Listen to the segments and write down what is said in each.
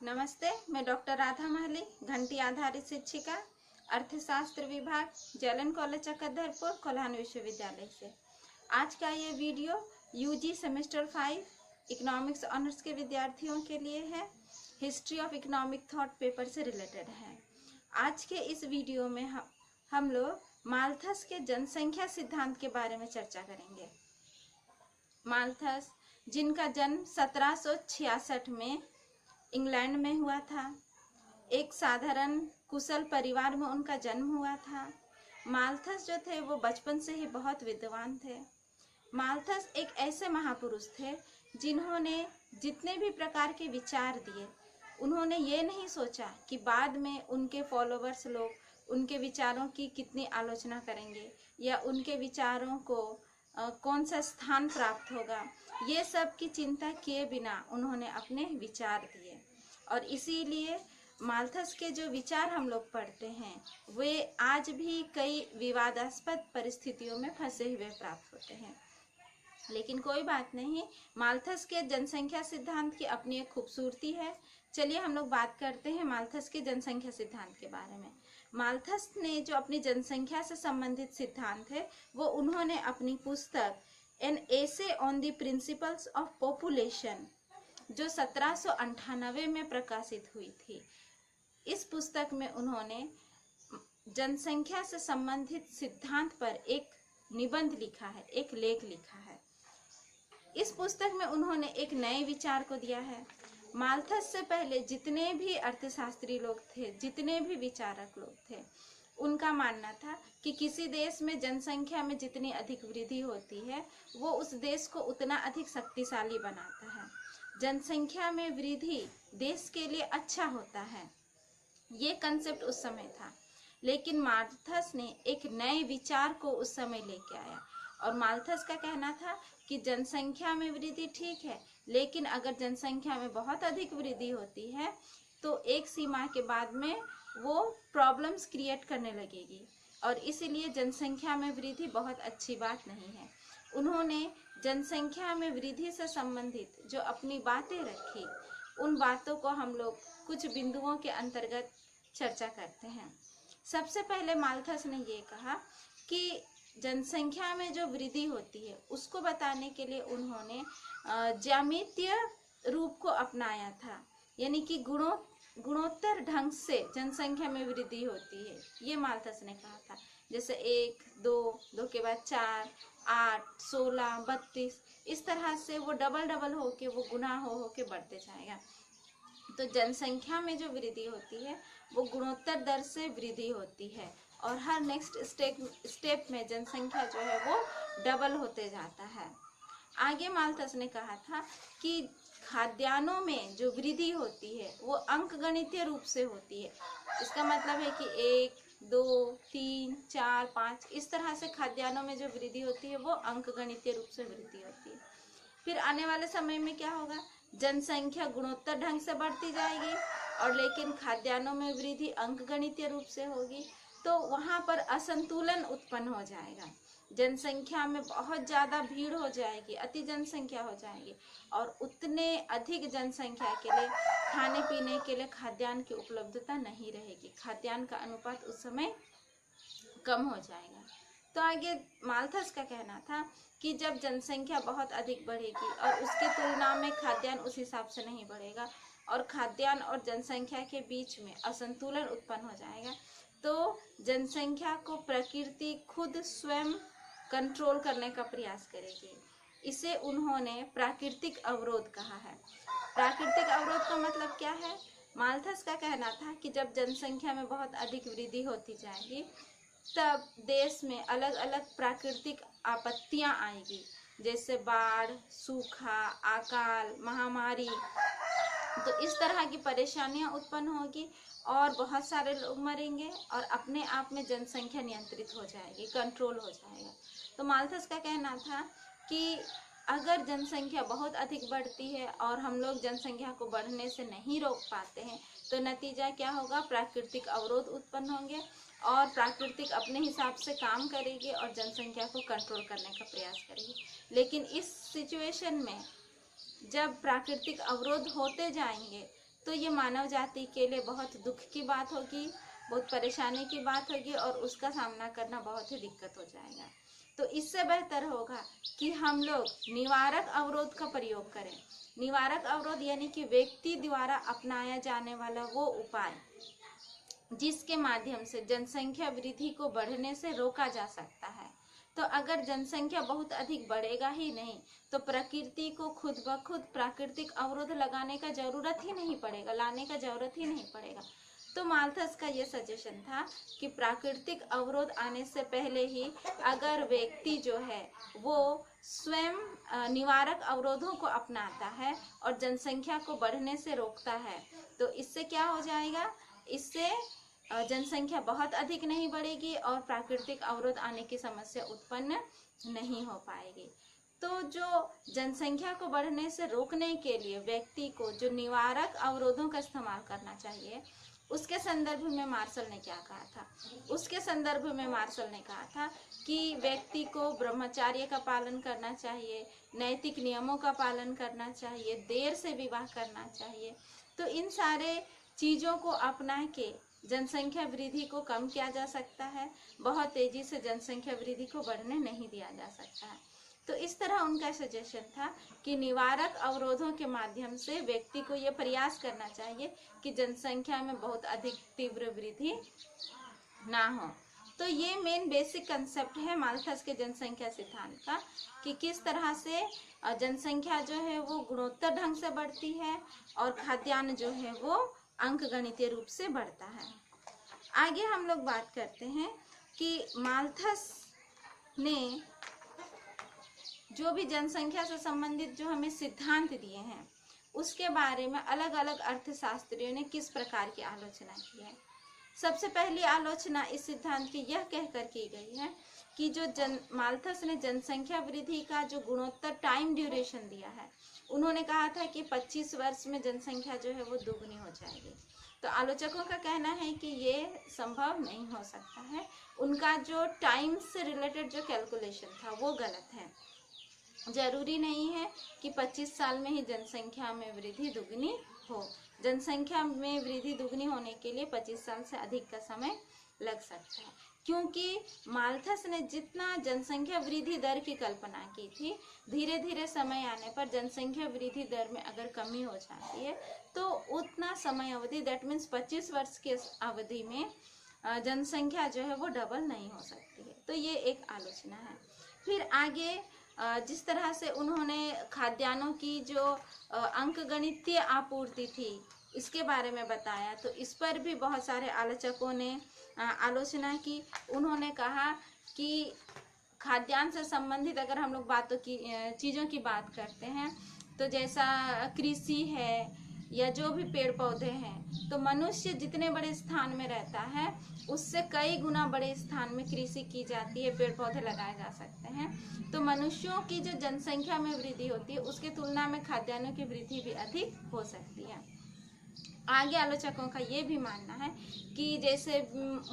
नमस्ते, मैं डॉक्टर राधा महली, घंटी आधारित शिक्षिका, अर्थशास्त्र विभाग, जलन कॉलेज चक्रधरपुर, कोल्हान विश्वविद्यालय से। आज का ये video UG semester 5 economics honours के विद्यार्थियों के लिए है। History of economic thought paper से रिलेटेड है। आज के इस वीडियो में हम लोग माल्थस के जनसंख्या सिद्धांत के बारे में चर्चा करेंगे। माल्थस, जिनका जन्म 1766 में इंग्लैंड में हुआ था, एक साधारण कुशल परिवार में उनका जन्म हुआ था। माल्थस जो थे वो बचपन से ही बहुत विद्वान थे। माल्थस एक ऐसे महापुरुष थे जिन्होंने जितने भी प्रकार के विचार दिए, उन्होंने ये नहीं सोचा कि बाद में उनके फॉलोवर्स लोग उनके विचारों की कितनी आलोचना करेंगे या उनके विचारों को कौन सा स्थान प्राप्त होगा। ये सब की चिंता किए बिना उन्होंने अपने विचार दिए, और इसीलिए माल्थस के जो विचार हम लोग पढ़ते हैं वे आज भी कई विवादास्पद परिस्थितियों में फंसे हुए प्राप्त होते हैं। लेकिन कोई बात नहीं, माल्थस के जनसंख्या सिद्धांत की अपनी एक खूबसूरती है। चलिए हम लोग बात करते हैं माल्थस के जनसंख्या सिद्धांत के बारे में। माल्थस ने जो अपनी जनसंख्या से संबंधित सिद्धांत है वो उन्होंने अपनी पुस्तक an essay on the principles of population, जो 1798 में प्रकाशित हुई थी, इस पुस्तक में उन्होंने जनसंख्या से संबंधित सिद्धांत पर एक निबंध लिखा है, एक लेख लिखा है। इस पुस्तक में उन्होंने एक नए विचार को दिया है। माल्थस से पहले जितने भी अर्थशास्त्री लोग थे, जितने भी विचारक लोग थे, उनका मानना था कि किसी देश में जनसंख्या में जितनी अधिक वृद्धि होती है वो उस देश को उतना अधिक शक्तिशाली बनाता है। जनसंख्या में वृद्धि देश के लिए अच्छा होता है, ये कंसेप्ट उस समय था। लेकिन माल्थस ने एक नए विचार को उस समय लेके आया, और माल्थस का कहना था कि जनसंख्या में वृद्धि ठीक है, लेकिन अगर जनसंख्या में बहुत अधिक वृद्धि होती है तो एक सीमा के बाद में वो प्रॉब्लम्स क्रिएट करने लगेगी, और इसीलिए जनसंख्या में वृद्धि बहुत अच्छी बात नहीं है। उन्होंने जनसंख्या में वृद्धि से संबंधित जो अपनी बातें रखी, उन बातों को हम लोग कुछ बिंदुओं के अंतर्गत चर्चा करते हैं। सबसे पहले माल्थस ने ये कहा कि जनसंख्या में जो वृद्धि होती है उसको बताने के लिए उन्होंने ज्यामितीय रूप को अपनाया था, यानी कि गुणोत्तर ढंग से जनसंख्या में वृद्धि होती है, ये माल्थस ने कहा था। जैसे 1, 2 के बाद 4, 8, 16, 32, इस तरह से वो डबल होके वो गुना हो के बढ़ते जाएगा। तो जनसंख्या में जो वृद्धि होती है वो गुणोत्तर दर से वृद्धि होती है, और हर नेक्स्ट स्टेप में जनसंख्या जो है वो डबल होते जाता है। आगे माल्थस ने कहा था कि खाद्यान्नों में जो वृद्धि होती है वो अंकगणितीय रूप से होती है। इसका मतलब है कि 1, 2, 3, 4, 5 इस तरह से खाद्यान्नों में जो वृद्धि होती है वो अंकगणितीय रूप से वृद्धि होती है। फिर आने वाले समय में क्या होगा, जनसंख्या गुणोत्तर ढंग से बढ़ती जाएगी, और लेकिन खाद्यान्नों में वृद्धि अंकगणितीय रूप से होगी, तो वहाँ पर असंतुलन उत्पन्न हो जाएगा। जनसंख्या में बहुत ज़्यादा भीड़ हो जाएगी, अति जनसंख्या हो जाएगी, और उतने अधिक जनसंख्या के लिए खाने पीने के लिए खाद्यान्न की उपलब्धता नहीं रहेगी, खाद्यान्न का अनुपात उस समय कम हो जाएगा। तो आगे माल्थस का कहना था कि जब जनसंख्या बहुत अधिक बढ़ेगी और उसकी तुलना में खाद्यान्न उस हिसाब से नहीं बढ़ेगा, और खाद्यान्न और जनसंख्या के बीच में असंतुलन उत्पन्न हो जाएगा, तो जनसंख्या को प्रकृति खुद स्वयं कंट्रोल करने का प्रयास करेगी। इसे उन्होंने प्राकृतिक अवरोध कहा है। प्राकृतिक अवरोध का मतलब क्या है? माल्थस का कहना था कि जब जनसंख्या में बहुत अधिक वृद्धि होती जाएगी तब देश में अलग अलग प्राकृतिक आपत्तियां आएगी, जैसे बाढ़, सूखा, अकाल, महामारी। तो इस तरह की परेशानियां उत्पन्न होगी और बहुत सारे लोग मरेंगे, और अपने आप में जनसंख्या नियंत्रित हो जाएगी, कंट्रोल हो जाएगा। तो माल्थस का कहना था कि अगर जनसंख्या बहुत अधिक बढ़ती है और हम लोग जनसंख्या को बढ़ने से नहीं रोक पाते हैं तो नतीजा क्या होगा, प्राकृतिक अवरोध उत्पन्न होंगे, और प्राकृतिक अपने हिसाब से काम करेगी और जनसंख्या को कंट्रोल करने का प्रयास करेगी। लेकिन इस सिचुएशन में जब प्राकृतिक अवरोध होते जाएंगे तो ये मानव जाति के लिए बहुत दुख की बात होगी, बहुत परेशानी की बात होगी और उसका सामना करना बहुत ही दिक्कत हो जाएगा। तो इससे बेहतर होगा कि हम लोग निवारक अवरोध का प्रयोग करें। निवारक अवरोध यानी कि व्यक्ति द्वारा अपनाया जाने वाला वो उपाय जिसके माध्यम से जनसंख्या वृद्धि को बढ़ने से रोका जा सकता है। तो अगर जनसंख्या बहुत अधिक बढ़ेगा ही नहीं तो प्रकृति को खुद ब खुद प्राकृतिक अवरोध लगाने का जरूरत ही नहीं पड़ेगा, लाने का जरूरत ही नहीं पड़ेगा। तो माल्थस का ये सजेशन था कि प्राकृतिक अवरोध आने से पहले ही अगर व्यक्ति जो है वो स्वयं निवारक अवरोधों को अपनाता है और जनसंख्या को बढ़ने से रोकता है तो इससे क्या हो जाएगा, इससे जनसंख्या बहुत अधिक नहीं बढ़ेगी और प्राकृतिक अवरोध आने की समस्या उत्पन्न नहीं हो पाएगी। तो जो जनसंख्या को बढ़ने से रोकने के लिए व्यक्ति को जो निवारक अवरोधों का इस्तेमाल करना चाहिए उसके संदर्भ में मार्शल ने क्या कहा था, उसके संदर्भ में मार्शल ने कहा था कि व्यक्ति को ब्रह्मचर्य का पालन करना चाहिए, नैतिक नियमों का पालन करना चाहिए, देर से विवाह करना चाहिए। तो इन सारे चीज़ों को अपना के जनसंख्या वृद्धि को कम किया जा सकता है, बहुत तेजी से जनसंख्या वृद्धि को बढ़ने नहीं दिया जा सकता है। तो इस तरह उनका सजेशन था कि निवारक अवरोधों के माध्यम से व्यक्ति को यह प्रयास करना चाहिए कि जनसंख्या में बहुत अधिक तीव्र वृद्धि ना हो। तो ये मेन बेसिक कंसेप्ट है माल्थस के जनसंख्या सिद्धांत का कि किस तरह से जनसंख्या जो है वो गुणोत्तर ढंग से बढ़ती है और खाद्यान्न जो है वो अंकगणितीय रूप से बढ़ता है। आगे हम लोग बात करते हैं कि माल्थस ने जो भी जनसंख्या से संबंधित जो हमें सिद्धांत दिए हैं उसके बारे में अलग अलग अर्थशास्त्रियों ने किस प्रकार की आलोचना की है। सबसे पहली आलोचना इस सिद्धांत की यह कहकर की गई है कि जो माल्थस ने जनसंख्या वृद्धि का जो गुणोत्तर टाइम ड्यूरेशन दिया है, उन्होंने कहा था कि 25 वर्ष में जनसंख्या जो है वो दुगनी हो जाएगी। तो आलोचकों का कहना है कि ये संभव नहीं हो सकता है, उनका जो टाइम से रिलेटेड जो कैलकुलेशन था वो गलत है। जरूरी नहीं है कि 25 साल में ही जनसंख्या में वृद्धि दुगनी हो, जनसंख्या में वृद्धि दुगनी होने के लिए 25 साल से अधिक का समय लग सकता है, क्योंकि माल्थस ने जितना जनसंख्या वृद्धि दर की कल्पना की थी, धीरे धीरे समय आने पर जनसंख्या वृद्धि दर में अगर कमी हो जाती है तो उतना समय अवधि, दैट मीन्स 25 वर्ष के अवधि में जनसंख्या जो है वो डबल नहीं हो सकती है। तो ये एक आलोचना है। फिर आगे जिस तरह से उन्होंने खाद्यान्नों की जो अंकगणितीय आपूर्ति थी इसके बारे में बताया, तो इस पर भी बहुत सारे आलोचकों ने आलोचना की। उन्होंने कहा कि खाद्यान्न से संबंधित अगर हम लोग चीज़ों की बात करते हैं तो जैसा कृषि है या जो भी पेड़ पौधे हैं, तो मनुष्य जितने बड़े स्थान में रहता है उससे कई गुना बड़े स्थान में कृषि की जाती है, पेड़ पौधे लगाए जा सकते हैं। तो मनुष्यों की जो जनसंख्या में वृद्धि होती है उसकी तुलना में खाद्यान्नों की वृद्धि भी अधिक हो सकती है। आगे आलोचकों का ये भी मानना है कि जैसे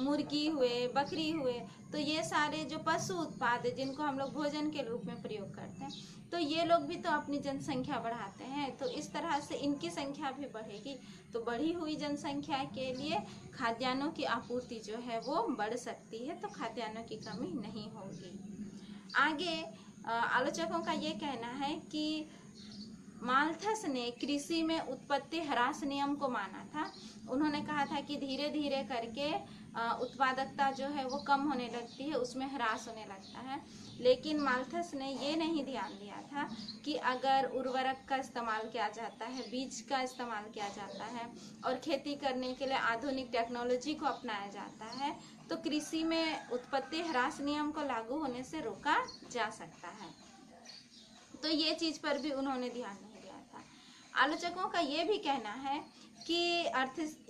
मुर्गी हुए, बकरी हुए, तो ये सारे जो पशु उत्पाद है जिनको हम लोग भोजन के रूप में प्रयोग करते हैं, तो ये लोग भी तो अपनी जनसंख्या बढ़ाते हैं, तो इस तरह से इनकी संख्या भी बढ़ेगी। तो बढ़ी हुई जनसंख्या के लिए खाद्यान्नों की आपूर्ति जो है वो बढ़ सकती है, तो खाद्यान्नों की कमी नहीं होगी। आगे आलोचकों का ये कहना है कि माल्थस ने कृषि में उत्पत्ति ह्रास नियम को माना था। उन्होंने कहा था कि धीरे धीरे करके उत्पादकता जो है वो कम होने लगती है, उसमें ह्रास होने लगता है। लेकिन माल्थस ने ये नहीं ध्यान दिया था कि अगर उर्वरक का इस्तेमाल किया जाता है, बीज का इस्तेमाल किया जाता है और खेती करने के लिए आधुनिक टेक्नोलॉजी को अपनाया जाता है तो कृषि में उत्पत्ति ह्रास नियम को लागू होने से रोका जा सकता है। तो ये चीज़ पर भी उन्होंने ध्यान नहीं दिया था। आलोचकों का ये भी कहना है कि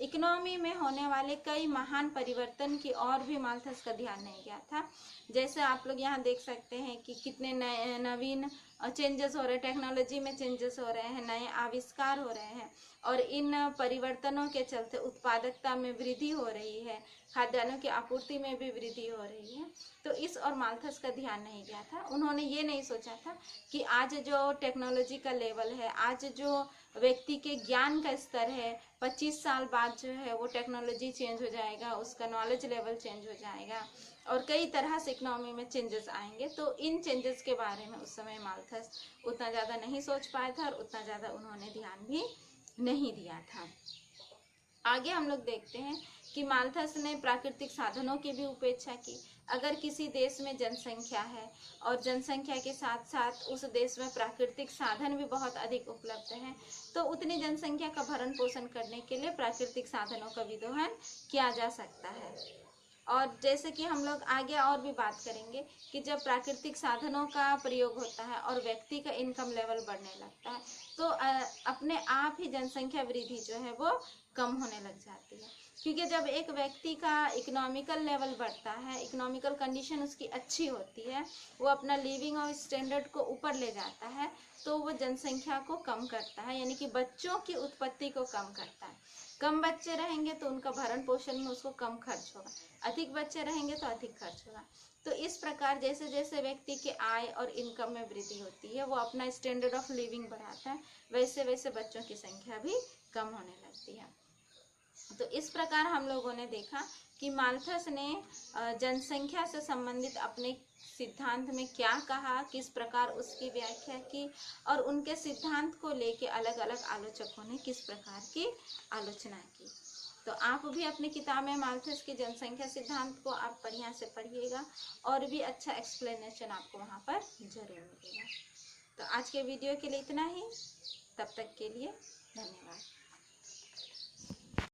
इकोनॉमी में होने वाले कई महान परिवर्तन की और भी माल्थस का ध्यान नहीं गया था। जैसे आप लोग यहाँ देख सकते हैं कि कितने नए नवीन चेंजेस हो रहे हैं, टेक्नोलॉजी में चेंजेस हो रहे हैं, नए आविष्कार हो रहे हैं और इन परिवर्तनों के चलते उत्पादकता में वृद्धि हो रही है, खाद्यान्नों की आपूर्ति में भी वृद्धि हो रही है। तो इस और माल्थस का ध्यान नहीं गया था। उन्होंने ये नहीं सोचा था कि आज जो टेक्नोलॉजी का लेवल है, आज जो व्यक्ति के ज्ञान का स्तर है, 25 साल बाद जो है वो टेक्नोलॉजी चेंज हो जाएगा, उसका नॉलेज लेवल चेंज हो जाएगा और कई तरह से इकोनॉमी में चेंजेस आएंगे। तो इन चेंजेस के बारे में उस समय माल्थस उतना ज़्यादा नहीं सोच पाया था और उतना ज़्यादा उन्होंने ध्यान भी नहीं दिया था। आगे हम लोग देखते हैं कि माल्थस ने प्राकृतिक साधनों की भी उपेक्षा की। अगर किसी देश में जनसंख्या है और जनसंख्या के साथ साथ उस देश में प्राकृतिक साधन भी बहुत अधिक उपलब्ध हैं, तो उतनी जनसंख्या का भरण पोषण करने के लिए प्राकृतिक साधनों का भी दोहन किया जा सकता है। और जैसे कि हम लोग आगे और भी बात करेंगे कि जब प्राकृतिक साधनों का प्रयोग होता है और व्यक्ति का इनकम लेवल बढ़ने लगता है, तो अपने आप ही जनसंख्या वृद्धि जो है वो कम होने लग जाती है। क्योंकि जब एक व्यक्ति का इकोनॉमिकल लेवल बढ़ता है, इकोनॉमिकल कंडीशन उसकी अच्छी होती है, वो अपना लिविंग और स्टैंडर्ड को ऊपर ले जाता है, तो वो जनसंख्या को कम करता है, यानी कि बच्चों की उत्पत्ति को कम करता है। कम बच्चे रहेंगे तो उनका भरण पोषण में उसको कम खर्च होगा, अधिक बच्चे रहेंगे तो अधिक खर्च होगा। तो इस प्रकार जैसे जैसे व्यक्ति के आय और इनकम में वृद्धि होती है, वो अपना स्टैंडर्ड ऑफ लिविंग बढ़ाता है, वैसे वैसे बच्चों की संख्या भी कम होने लगती है। तो इस प्रकार हम लोगों ने देखा कि माल्थस ने जनसंख्या से संबंधित अपने सिद्धांत में क्या कहा, किस प्रकार उसकी व्याख्या की और उनके सिद्धांत को लेके अलग अलग आलोचकों ने किस प्रकार की आलोचना की। तो आप भी अपनी किताब में माल्थस के जनसंख्या सिद्धांत को आप बढ़िया से पढ़िएगा और भी अच्छा एक्सप्लेनेशन आपको वहाँ पर जरूर मिलेगा। तो आज के वीडियो के लिए इतना ही, तब तक के लिए धन्यवाद।